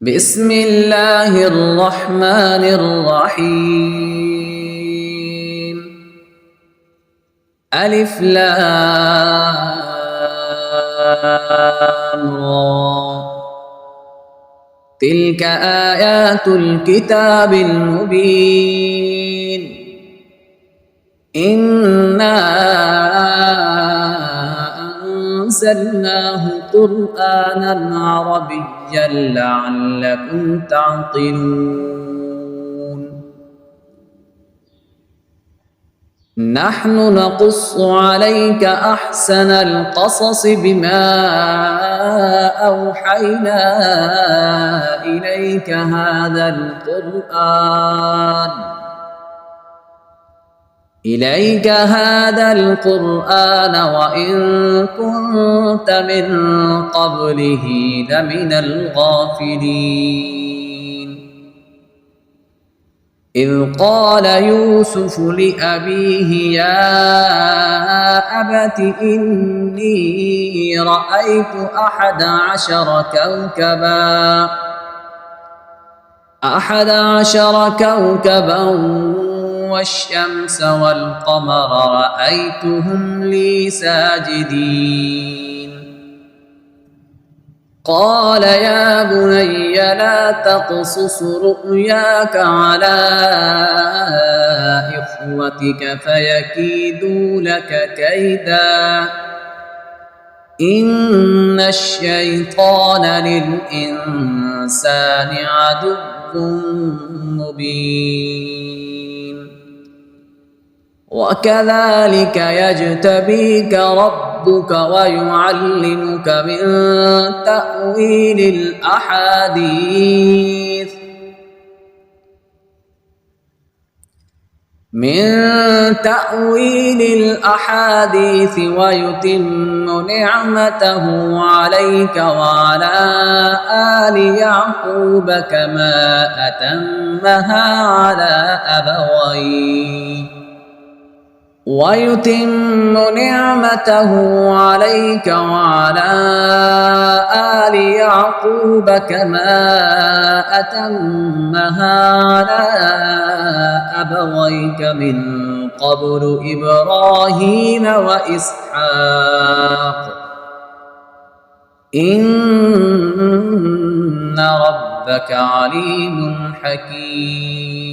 بسم الله الرحمن الرحيم. ألف لام را. تلك آيات الكتاب المبين. إنا أنزلناه قرآنا عربيا لعلكم تعقلون. نحن نقص عليك أحسن القصص بما أوحينا إليك هذا القرآن وإن كنت من قبله لمن الغافلين. إذ قال يوسف لأبيه يا أبت إني رأيت 11 كوكبا والشمس والقمر رأيتهم لي ساجدين. قال يا بني لا تقصص رؤياك على إخوتك فيكيدوا لك كيدا إن الشيطان للإنسان عدو مبين. وكذلك يجتبيك ربك ويعلمك من تأويل الأحاديث ويتم نعمته عليك وعلى آل يعقوب كما أتمها على أبويك من قبل إبراهيم وإسحاق إن ربك عليم حكيم.